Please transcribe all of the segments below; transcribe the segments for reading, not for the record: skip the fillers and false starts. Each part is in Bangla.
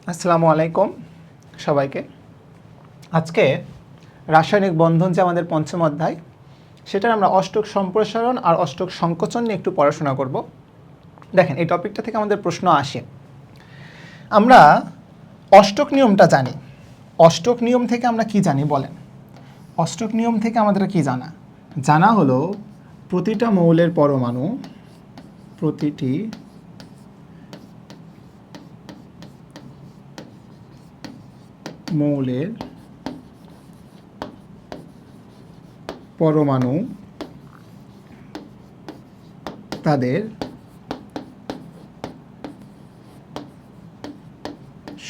আসসালামু আলাইকুম সবাইকে। আজকে রাসায়নিক বন্ধন যে আমাদের পঞ্চম অধ্যায়, সেটার আমরা অষ্টক সম্প্রসারণ আর অষ্টক সংকোচন নিয়ে একটু পড়াশোনা করব। দেখেন, এই টপিকটা থেকে আমাদের প্রশ্ন আসে। আমরা অষ্টক নিয়মটা জানি। অষ্টক নিয়ম থেকে আমরা কি জানি বলেন? অষ্টক নিয়ম থেকে আমাদের কি জানা? জানা হলো প্রতিটা মৌলের পরমাণু, প্রতিটি মৌলের পরমাণু তাদের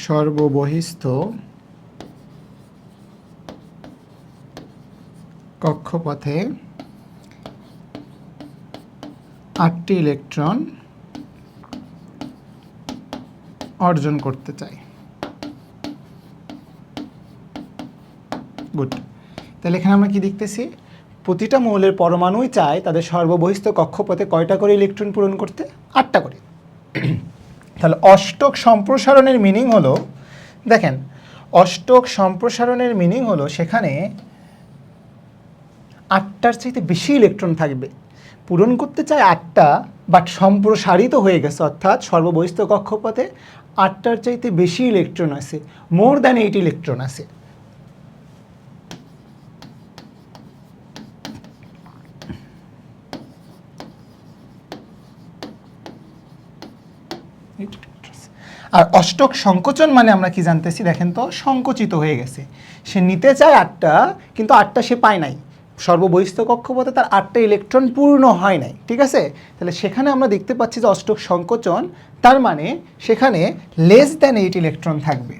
সর্ববহিস্থ কক্ষপথে 8টি ইলেকট্রন অর্জন করতে চায়। গুড। তাহলে এখানে আমরা কি দেখতেছি? প্রতিটা মৌলের পরমাণুই চায় তাদের সর্ববহিস্থ কক্ষপথে কয়টা করে ইলেকট্রন পূরণ করতে? 8টা করে। তাহলে অষ্টক সম্প্রসারণের মিনিং হলো, দেখেন, অষ্টক সম্প্রসারণের মিনিং হলো সেখানে 8টার চাইতে বেশি ইলেকট্রন থাকবে। পূরণ করতে চায় 8টা, বাট সম্প্রসারিত হয়ে গেছে, অর্থাৎ সর্ববহিস্থ কক্ষপথে 8টার চাইতে বেশি ইলেকট্রন আছে, মোর দ্যান 8 ইলেকট্রন আছে। আর অষ্টক সংকোচন মানে আমরা কি জানতেছি? দেখেন তো, সংকুচিত হয়ে গেছে। সে নিতে চায় 8টা, কিন্তু 8টা সে পায় নাই। সর্ববহিস্থ কক্ষপথে তার 8টা ইলেকট্রন পূর্ণ হয় নাই, ঠিক আছে? তাহলে সেখানে আমরা দেখতে পাচ্ছি যে অষ্টক সংকোচন, তার মানে সেখানে লেস দ্যান 8 ইলেকট্রন থাকবে।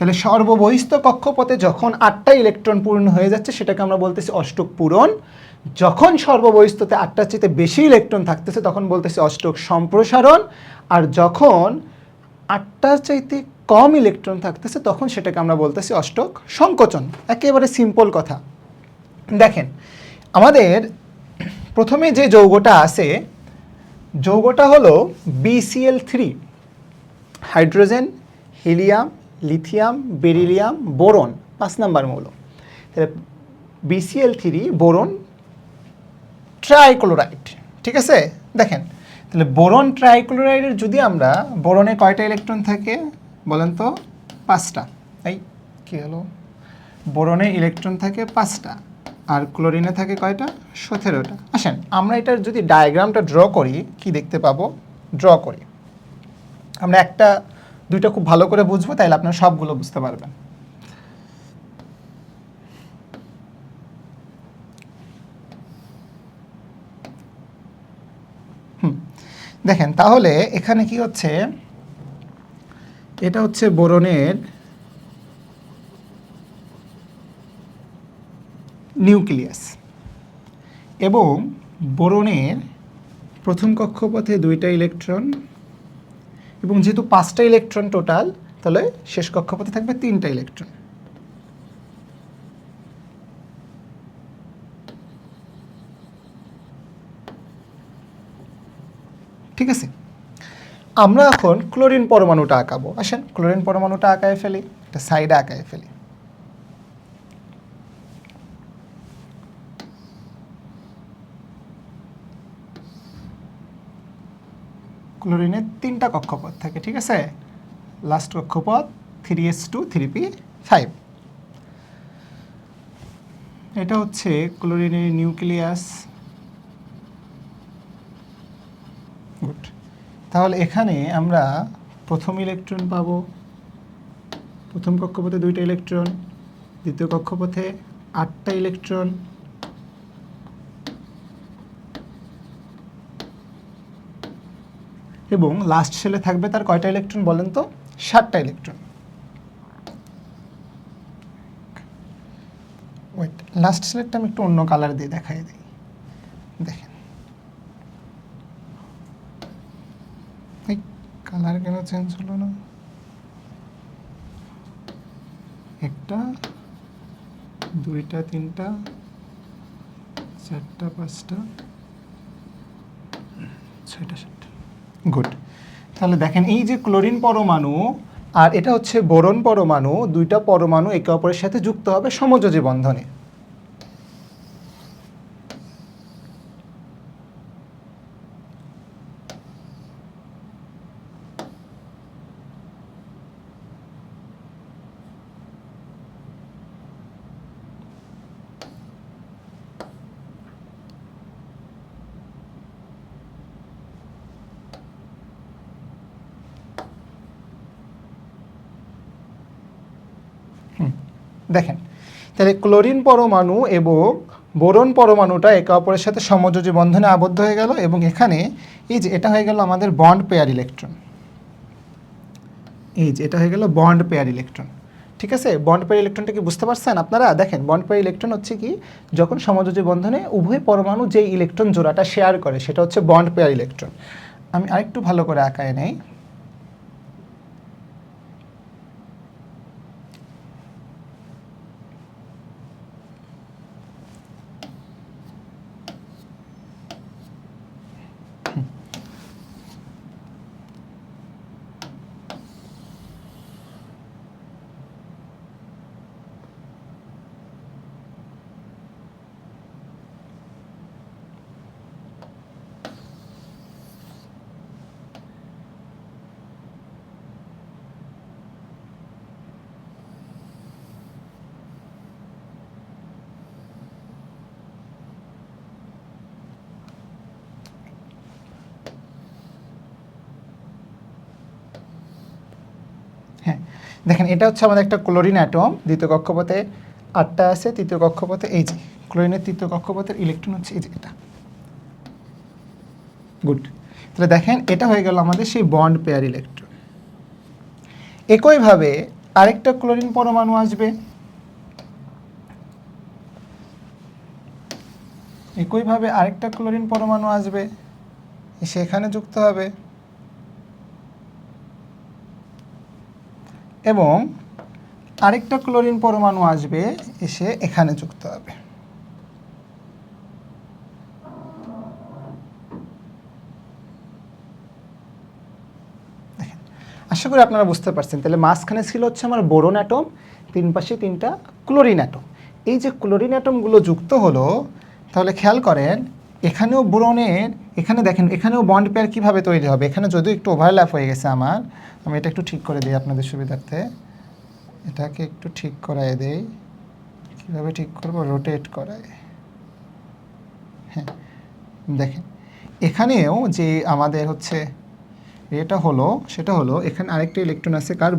তাহলে সর্ববহিস্থ কক্ষপথে যখন 8টা ইলেকট্রন পূর্ণ হয়ে যাচ্ছে, সেটাকে আমরা বলতেছি অষ্টক পূরণ। যখন সর্ববহিস্থতে 8টার চাইতে বেশি ইলেকট্রন থাকতেছে, তখন বলতেছি অষ্টক সম্প্রসারণ। আর যখন 8টার চাইতে কম ইলেকট্রন থাকতেছে, তখন সেটাকে আমরা বলতেছি অষ্টক সংকোচন। একেবারে সিম্পল কথা। দেখেন, আমাদের প্রথমে যে যৌগটা আছে, যৌগটা হলো BCl3, hydrogen, helium, lithium, beryllium, boron, 5 number মৌল। তাহলে BCl3 বোরন ট্রাইক্লোরাইড, ঠিক আছে? দেখেন, তাহলে বোরন ট্রাইক্লোরাইডের যদি আমরা, বোরনে কয়টা ইলেকট্রন থাকে বলেন তো? 5টা। এই কি হলো? বোরনে ইলেকট্রন থাকে 5টা, আর ক্লোরিনে থাকে কয়টা? 17টা। আসেন আমরা এটার যদি ডায়াগ্রামটা ড্র করি, কি দেখতে পাবো? ড্র করি। আমরা একটা দুইটা খুব ভালো করে বুঝবো, তাইলে আপনারা সবগুলো বুঝতে পারবেন। দেখেন, তাহলে এখানে কি হচ্ছে? এটা হচ্ছে বোরনের নিউক্লিয়াস, এবং বোরনের প্রথম কক্ষপথে 2টা ইলেকট্রন, এবং যেহেতু 5টা ইলেকট্রন টোটাল, তাহলে শেষ কক্ষপথে থাকবে 3টা ইলেকট্রন। ঠিক আছে? আমরা এখন ক্লোরিন পরমাণুটা আঁকাবো। আসেন ক্লোরিন পরমাণুটা আঁকায় ফেলি, একটা সাইডে আঁকায় ফেলি। ক্লোরিনের 3টা কক্ষপথ থাকে, ঠিক আছে? লাস্ট কক্ষপথ 3s2 3p5। এটা হচ্ছে ক্লোরিনের নিউক্লিয়াস। গুড। তাহলে এখানে আমরা প্রথম ইলেকট্রন পাবো, প্রথম কক্ষপথে 2টা ইলেকট্রন, দ্বিতীয় কক্ষপথে 8টা ইলেকট্রন, এবং লাস্ট শেলে থাকবে তার কয়টা ইলেকট্রন বলেন তো? 7টা ইলেকট্রন। ওয়েট, লাস্ট শেলেরটা আমি একটু অন্য কালার দিয়ে দেখাই দিই। দেখেন, এই কালার কেন চেঞ্জ হলো না? একটা, 2টা, 3টা, 4টা 5টা 6টা 7টা। গুড। তাহলে দেখেন এই যে ক্লোরিন পরমাণু আর এটা হচ্ছে বোরন পরমাণু, দুইটা পরমাণু একে অপরের সাথে যুক্ত হবে সমযোজী বন্ধনে। দেখেন তাহলে ক্লোরিন পরমাণু এবং বোরন পরমাণুটা একে অপরের সাথে সমযোজী বন্ধনে আবদ্ধ হয়ে গেল এবং এখানে এই যে এটা হয়ে গেল আমাদের বন্ড পেয়ার ইলেকট্রন। এই যে এটা হয়ে গেল বন্ড পেয়ার ইলেকট্রন। ঠিক আছে, বন্ড পেয়ার ইলেকট্রনটা কি বুঝতে পারছেন আপনারা? দেখেন বন্ড পেয়ার ইলেকট্রন হচ্ছে কি, যখন সমযোজী বন্ধনে উভয় পরমাণু যে ইলেকট্রন জোড়াটা শেয়ার করে সেটা হচ্ছে বন্ড পেয়ার ইলেকট্রন। আমি আরেকটু ভালো করে আঁকায় নেই। হ্যাঁ, দেখেন এটা হচ্ছে আমাদের একটা ক্লোরিন অ্যাটম, দ্বিতীয় কক্ষপথে 8টা আছে, তৃতীয় কক্ষপথে এই যে ক্লোরিনের তৃতীয় কক্ষপথের ইলেকট্রন হচ্ছে এই যে এটা। গুড। তাহলে দেখেন এটা হয়ে গেল আমাদের সেই বন্ড পেয়ার ইলেকট্রন। একইভাবে আরেকটা ক্লোরিন পরমাণু আসবে, একইভাবে আরেকটা ক্লোরিন পরমাণু আসবে, এসে এখানে যুক্ত হবে এবং আরেকটা ক্লোরিন পরমাণু আসবে, এসে এখানে যুক্ত হবে। আশা করি আপনারা বুঝতে পারছেন। তাহলে মাঝখানে ছিল হচ্ছে আমার বোরন অ্যাটম, তিন পাশে 3টা ক্লোরিন অ্যাটম। এই যে ক্লোরিন অ্যাটমগুলো যুক্ত হলো, তাহলে খেয়াল করেন এখানেও বোরনের, এখানে দেখেন এখানেও বন্ড পেয়ার কীভাবে তৈরি হবে। এখানে যদিও একটু ওভারল্যাপ হয়ে গেছে আমার, আমি এটা একটু ঠিক করে দিই আপনাদের সুবিধার্থে। এটাকে একটু ঠিক করায় দেই। কীভাবে ঠিক করব? রোটেট করায়। হ্যাঁ, দেখেন এখানেও যে আমাদের হচ্ছে এটা হলো, সেটা হলো এখানে আরেকটা ইলেকট্রন আছে কার?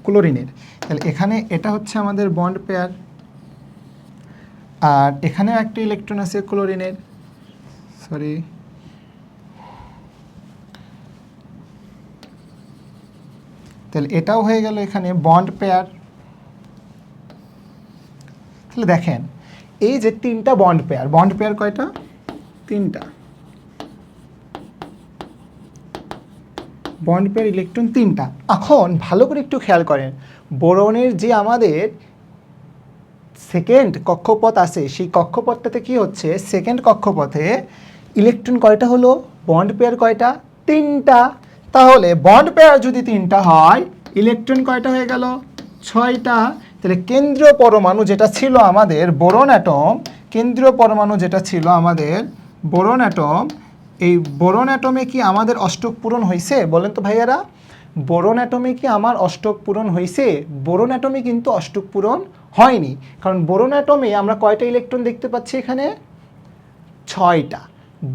ক্লোরিনের। তাহলে এখানে এটা হচ্ছে আমাদের বন্ড পেয়ার, আর এখানেও একটা ইলেকট্রন আছে ক্লোরিনের, সরি তাহলে এটাও হয়ে গেল এখানে বন্ড পেয়ার। তাহলে দেখেন এই যে 3টা বন্ড পেয়ার, বন্ড পেয়ার কয়টা? 3টা। বন্ড পেয়ার ইলেকট্রন 3টা। এখন ভালো করে একটু খেয়াল করেন, বোরনের যে আমাদের সেকেন্ড কক্ষপথ আছে, সেই কক্ষপথটাতে কি হচ্ছে, সেকেন্ড কক্ষপথে ইলেকট্রন কয়টা হলো? বন্ড পেয়ার কয়টা? 3টা। তাহলে বন্ড পেয়ার যদি 3টা হয়, ইলেকট্রন কয়টা হয়ে গেল? 6টা। তাহলে কেন্দ্রীয় পরমাণু যেটা ছিল আমাদের বোরন অ্যাটম, কেন্দ্রীয় পরমাণু যেটা ছিল আমাদের বোরন অ্যাটম, এই বোরন অ্যাটমে কি আমাদের অষ্টক পূরণ হয়েছে? বলেন তো ভাইয়ারা, বোরন অ্যাটমে কি আমার অষ্টক পূরণ হয়েছে? বোরন অ্যাটমে কিন্তু অষ্টক পূরণ হয়নি, কারণ বোরন অ্যাটমে আমরা কয়টা ইলেকট্রন দেখতে পাচ্ছি এখানে? 6টা।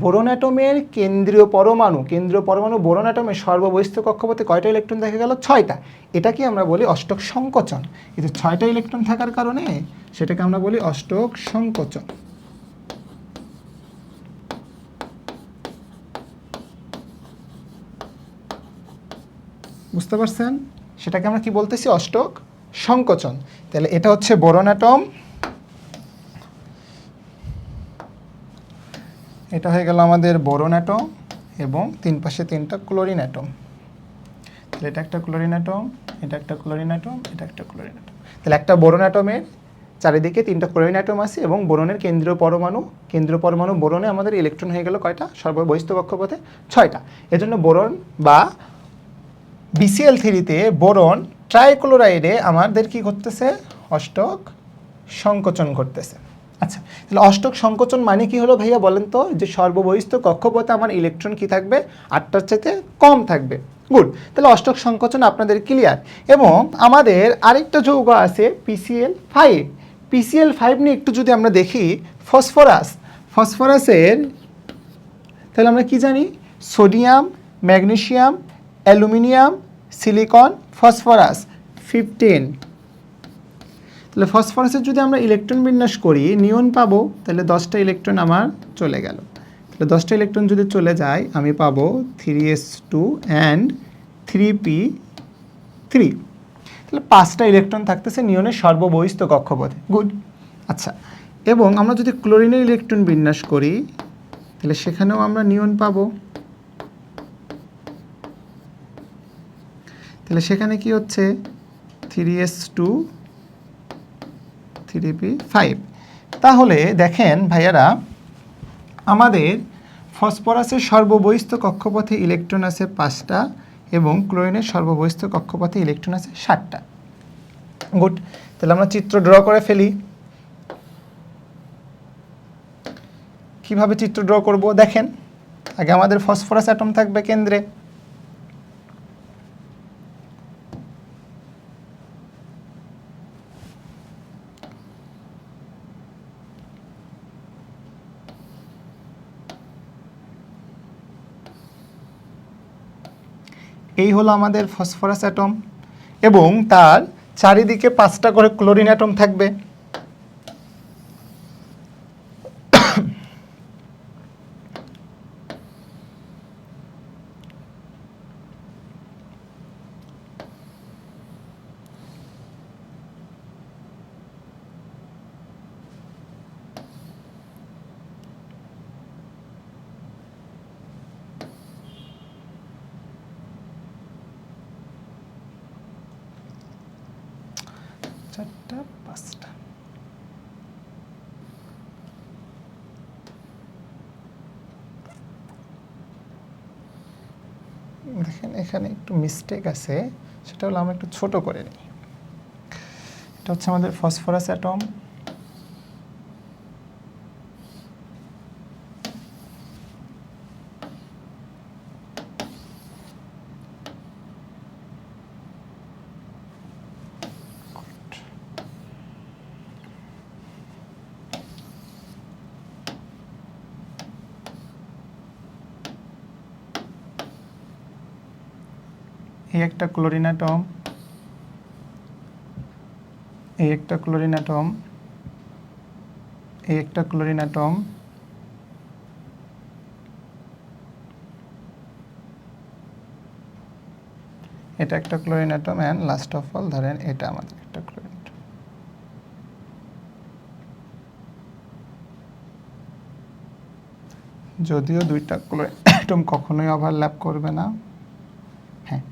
বোরন অ্যাটমের কেন্দ্রীয় পরমাণু বোরন অ্যাটমের সর্ববহিস্থ কক্ষপথে কয়টা ইলেকট্রন দেখা গেল? 6টা। এটাকে আমরা বলি অষ্টক সংকোচন। কিন্তু 6টা ইলেকট্রন থাকার কারণে সেটাকে আমরা বলি অষ্টক সংকোচন। বুঝতে পারছেন? সেটাকে আমরা কি বলতেছি? অষ্টক সংকোচন। তাহলে এটা হচ্ছে বোরন অ্যাটম, এটা হয়ে গেল আমাদের বোরন অ্যাটম এবং 3 পাশে 3টা ক্লোরিন অ্যাটম। তাহলে এটা একটা ক্লোরিন অ্যাটম, এটা একটা ক্লোরিন অ্যাটম, এটা একটা ক্লোরিন অ্যাটম। তাহলে একটা বোরন অ্যাটমের চারিদিকে 3টা ক্লোরিন অ্যাটম আছে এবং বোরনের কেন্দ্রীয় পরমাণু বোরনে আমাদের ইলেকট্রন হয়ে গেল কয়টা? সর্ববহিস্থ কক্ষপথে 6টা। এজন্য বোরন বা BCl3-তে বোরন ট্রাইক্লোরাইডে আমাদের কি করতেছে? অষ্টক সংকোচন করতেছে। আচ্ছা, তাহলে অষ্টক সংকোচন মানে কি হলো ভাইয়া বলেন তো? যে সর্ববহিস্থ কক্ষপথে আমার ইলেকট্রন কি থাকবে? 8টার চাইতে কম থাকবে। গুড, তাহলে অষ্টক সংকোচন আপনাদের ক্লিয়ার। এবং আমাদের আরেকটা যৌগ আছে PCl5। PCl5 নিয়ে একটু যদি আমরা দেখি, ফসফরাসের তাহলে আমরা কি জানি? Sodium, magnesium, aluminium, silicon, phosphorus 15। তাহলে ফসফরাসের যদি আমরা ইলেকট্রন বিন্যাস করি, নিয়ন পাবো, তাহলে 10টা ইলেকট্রন আমার চলে গেল। তাহলে 10টা ইলেকট্রন যদি চলে যায়, আমি পাবো 3s2 অ্যান্ড 3p3। তাহলে 5টা ইলেকট্রন থাকতেছে নিয়নের সর্ববহিস্থ কক্ষপথে। গুড। আচ্ছা, এবং আমরা যদি ক্লোরিনের ইলেকট্রন বিন্যাস করি, তাহলে সেখানেও আমরা নিয়ন পাবো। তাহলে সেখানে কি হচ্ছে? 3s2 3p5। তাহলে দেখেন ভাইয়ারা, আমাদের ফসফরাসের সর্ববহিস্থ কক্ষপথে ইলেকট্রন আছে 5টা এবং ক্লোরিনের সর্ববহিস্থ কক্ষপথে ইলেকট্রন আছে 7টা। গুড, তাহলে আমরা চিত্র ড্র করে ফেলি। কিভাবে চিত্র ড্র করব দেখেন। আগে আমাদের ফসফরাস অ্যাটম থাকবে কেন্দ্রে, এই হলো আমাদের ফসফরাস অ্যাটম এবং তার চারিদিকে 5টা করে ক্লোরিন অ্যাটম থাকবে। চারটা 5টা। দেখেন এখানে একটু মিস্টেক আছে, সেটা হলো আমরা একটু ছোট করে নিই। এটা হচ্ছে আমাদের ফসফরাস অ্যাটম, এই একটা ক্লোরিন অ্যাটম, এই একটা ক্লোরিন অ্যাটম, এই একটা ক্লোরিন অ্যাটম, এটা একটা chlorine atom and last of all ধরেন এটা আমাদের একটা ক্লোরিন অ্যাটম। যদিও 2টা ক্লোরিন অ্যাটম কখনোই ওভারল্যাপ করবে না। হ্যাঁ,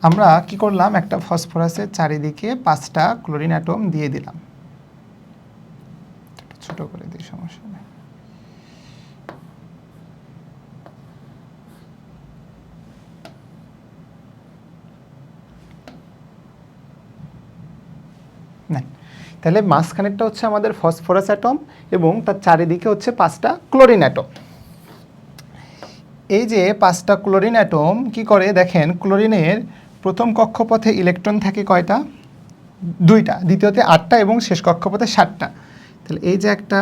আমরা কি করলাম? একটা ফসফরাসের চারিদিকে 5টা ক্লোরিন অ্যাটম দিয়ে দিলাম। ছোট করে দিই, সমস্যা নেই। তাহলে মাঝখানেরটা হচ্ছে আমাদের ফসফরাস অ্যাটম এবং তার চারিদিকে হচ্ছে 5টা ক্লোরিন অ্যাটম। এই যে 5টা ক্লোরিন অ্যাটম কি করে দেখেন, ক্লোরিনের প্রথম কক্ষপথে ইলেকট্রন থাকে কয়টা? 2টা, দ্বিতীয়তে 8টা এবং শেষ কক্ষপথে 7টা। তাহলে এই যে একটা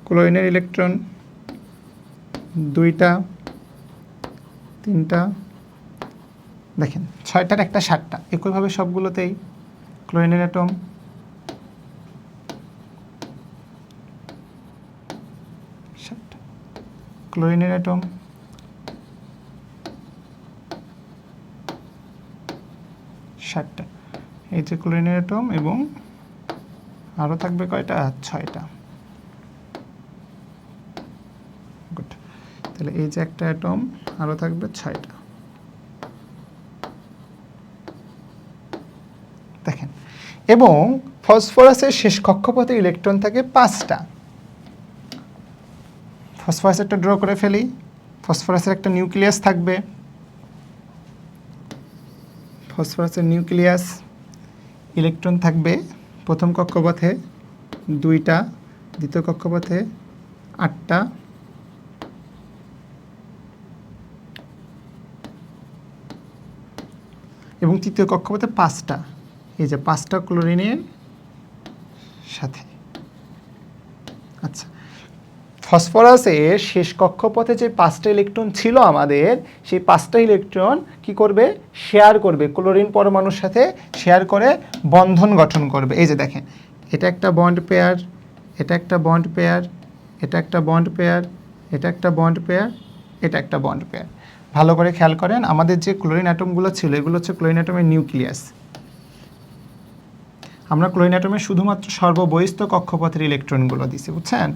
ক্লোরিনের ইলেকট্রন 2টা, 3টা, দেখেন 6টার একটা 7টা, একইভাবে সবগুলোতেই ক্লোরিনের অ্যাটম, ক্লোরিনের অ্যাটম, 7টা, এই যে ক্লোরিনের অ্যাটম এবং আরও থাকবে কয়টা? 6টা। গুড, তাহলে এই যে একটা অ্যাটম, আরও থাকবে 6টা। এবং ফসফরাসের শেষ কক্ষপথে ইলেকট্রন থাকে 5টা। ফসফরাসেরটা ড্র করে ফেলি। ফসফরাসের একটা নিউক্লিয়াস থাকবে, ফসফরাসের নিউক্লিয়াস, ইলেকট্রন থাকবে প্রথম কক্ষপথে 2টা, দ্বিতীয় কক্ষপথে 8টা, এবং তৃতীয় কক্ষপথে 5টা। এই যে 5টা ক্লোরিনের সাথে। আচ্ছা, ফসফরাসের শেষ কক্ষপথে যে 5টা ইলেকট্রন ছিল আমাদের, সেই 5টা ইলেকট্রন কি করবে? শেয়ার করবে, ক্লোরিন পরমাণুর সাথে শেয়ার করে বন্ধন গঠন করবে। এই যে দেখেন, এটা একটা বন্ড পেয়ার, এটা একটা বন্ড পেয়ার, এটা একটা বন্ড পেয়ার, এটা একটা বন্ড পেয়ার, এটা একটা বন্ড পেয়ার। ভালো করে খেয়াল করেন, আমাদের যে ক্লোরিন অ্যাটমগুলো ছিল এগুলো হচ্ছে ক্লোরিন অ্যাটমের নিউক্লিয়াস। আমরা ক্লোরিন অ্যাটমের শুধুমাত্র সর্ববহিস্থ কক্ষপথের ইলেকট্রনগুলো দিছি, বুঝছেন?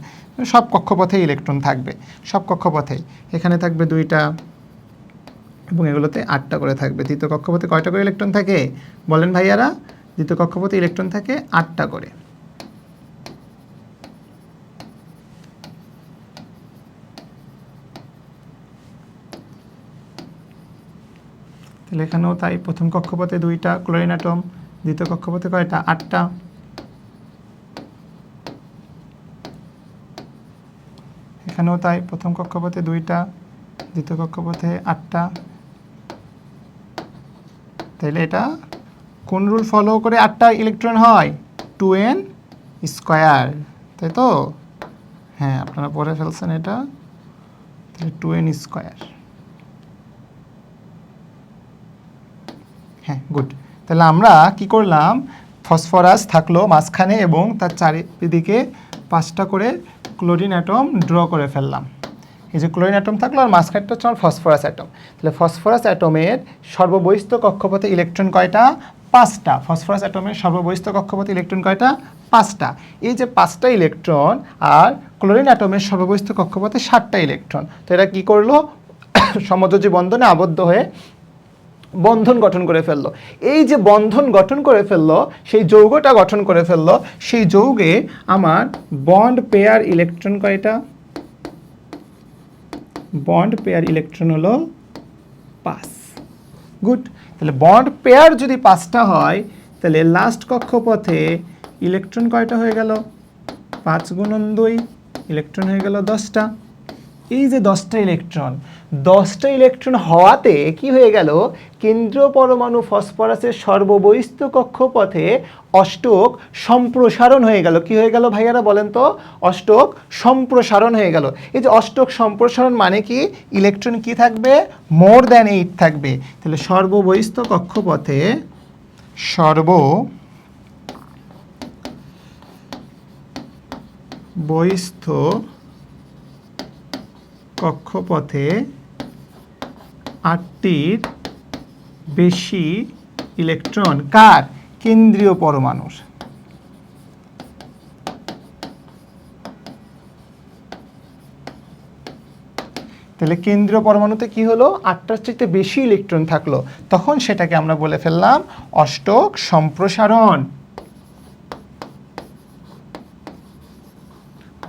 সব কক্ষপথে ইলেকট্রন থাকবে, সব কক্ষপথেই। এখানে থাকবে 2টা এবং এগুলোতে 8টা করে থাকবে। দ্বিতীয় কক্ষপথে কয়টা করে ইলেকট্রন থাকে বলেন ভাইয়ারা? দ্বিতীয় কক্ষপথে ইলেকট্রন থাকে 8টা করে। তাহলে এখানেও তাই, প্রথম কক্ষপথে 2টা ক্লোরিন অ্যাটম, দ্বিতীয় কক্ষপথে কয়টা? 8টা। এখানেও তাই, প্রথম কক্ষপথে 2টা, দ্বিতীয় কক্ষপথে 8টা। তাহলে এটা কোন রুল ফলো করে 8টা ইলেকট্রন হয়? 2n স্কয়ার, তাই তো? হ্যাঁ, আপনারা পড়ে ফেলছেন এটা। তাহলে 2n স্কয়ার। হ্যাঁ, গুড। তাহলে আমরা কি করলাম? ফসফরাস থাকলো মাঝখানে এবং তার চারিদিকে 5টা করে ক্লোরিন অ্যাটম ড্র করে ফেললাম। এই যে ক্লোরিন অ্যাটম থাকলো আর মাঝখানটা হচ্ছে আমার ফসফরাস অ্যাটম। তাহলে ফসফরাস অ্যাটমের সর্ববহিস্থ কক্ষপথে ইলেকট্রন কয়টা? 5টা। ফসফরাস অ্যাটমের সর্ববহিস্থ কক্ষপথে ইলেকট্রন কয়টা? 5টা। এই যে 5টা ইলেকট্রন আর ক্লোরিন অ্যাটমের সর্ববহিস্থ কক্ষপথে 7টা ইলেকট্রন। তো এরা কি করলো? সমযোজী বন্ধনে আবদ্ধ হয়ে বন্ধন গঠন করে ফেললো। এই যে বন্ধন গঠন করে ফেললো, সেই যৌগটা গঠন করে ফেললো, সেই যৌগে আমার বন্ড পেয়ার ইলেকট্রন কয়টা? বন্ড পেয়ার ইলেকট্রন হলো 5। গুড। তাহলে বন্ড পেয়ার যদি 5টা হয়, তাহলে লাস্ট কক্ষপথে ইলেকট্রন কয়টা হয়ে গেল? 5 গুণন 2 ইলেকট্রন হয়ে গেল 10টা। এই যে 10টা ইলেকট্রন হওয়াতে কি হয়ে গেল? কেন্দ্রীয় পরমাণু ফসফরাসের সর্ববহিস্থ কক্ষপথে অষ্টক সম্প্রসারণ হয়ে গেল। কি হয়ে গেল ভাইয়ারা বলেন তো? অষ্টক সম্প্রসারণ হয়ে গেল। এই যে অষ্টক সম্প্রসারণ মানে কি? ইলেকট্রন কি থাকবে? মোর দ্যান 8 থাকবে। তাহলে সর্ববহিস্থ কক্ষপথে সর্ববহিস্থ কক্ষপথে 8টির বেশি ইলেকট্রন কার? কেন্দ্রীয় পরমাণুর। তাহলে কেন্দ্রীয় পরমাণুতে কি হলো? 8টার চাইতে বেশি ইলেকট্রন থাকলো, তখন সেটাকে আমরা বলে ফেললাম অষ্টক সম্প্রসারণ।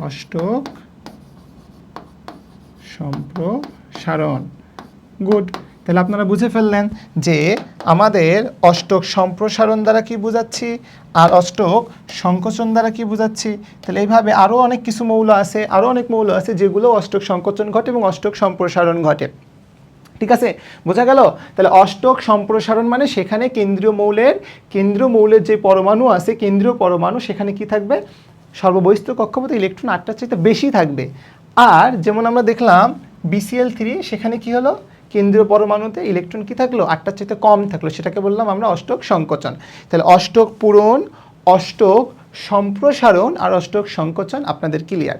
অষ্টক সম্প্রসারণ। গুড। তাহলে আপনারা বুঝে ফেললেন যে আমাদের অষ্টক সম্প্রসারণ দ্বারা কি বুঝাচ্ছি আর অষ্টক সংকোচন দ্বারা কি বুঝাচ্ছি। তাহলে এইভাবে আরও অনেক কিছু মৌল আছে, আরও অনেক মৌল আছে যেগুলো অষ্টক সংকোচন ঘটে এবং অষ্টক সম্প্রসারণ ঘটে। ঠিক আছে, বোঝা গেল? তাহলে অষ্টক সম্প্রসারণ মানে সেখানে কেন্দ্রীয় মৌলের যে পরমাণু আছে, কেন্দ্রীয় পরমাণু, সেখানে কি থাকবে? সর্ববহিস্থ কক্ষপথে ইলেকট্রন 8টার চাইতে বেশি থাকবে। আর যেমন আমরা দেখলাম BCl3, সেখানে কি হলো? কেন্দ্রীয় পরমাণুতে ইলেকট্রন কি থাকলো? 8টার চাইতে কম থাকলো, সেটাকে বললাম আমরা অষ্টক সংকোচন। তাহলে অষ্টক পূরণ, অষ্টক সম্প্রসারণ আর অষ্টক সংকোচন আপনাদের ক্লিয়ার।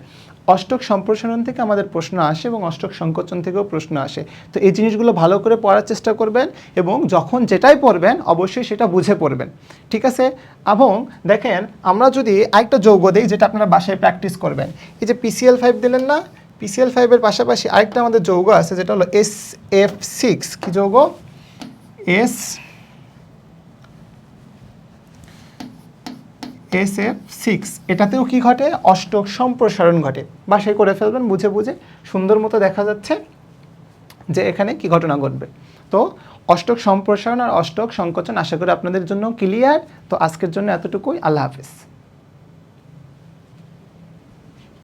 অষ্টক সম্প্রসারণ থেকে আমাদের প্রশ্ন আসে এবং অষ্টক সংকোচন থেকেও প্রশ্ন আসে। তো এই জিনিসগুলো ভালো করে পড়ার চেষ্টা করবেন এবং যখন যেটাই পড়বেন অবশ্যই সেটা বুঝে পড়বেন। ঠিক আছে? এবং দেখেন, আমরা যদি আরেকটা যৌগ দিই যেটা আপনারা বাসায় প্র্যাকটিস করবেন, এই যে PCl5 দিলেন না, PCl5-এর পাশাপাশি আরেকটা আমাদের যৌগ আছে যেটা হলো SF6। কি যৌগ? SF6 এটাতেও কি ঘটে, অষ্টক সম্প্রসারণ ঘটে। বাসায় করে ফেলবেন বুঝে বুঝে, সুন্দর মতো দেখা যাচ্ছে যে এখানে কি ঘটনা ঘটবে। তো অষ্টক সম্প্রসারণ আর অষ্টক সংকোচন আশা করি আপনাদের জন্য ক্লিয়ার। তো আজকের জন্য এতটুকুই, আল্লাহ হাফিজ।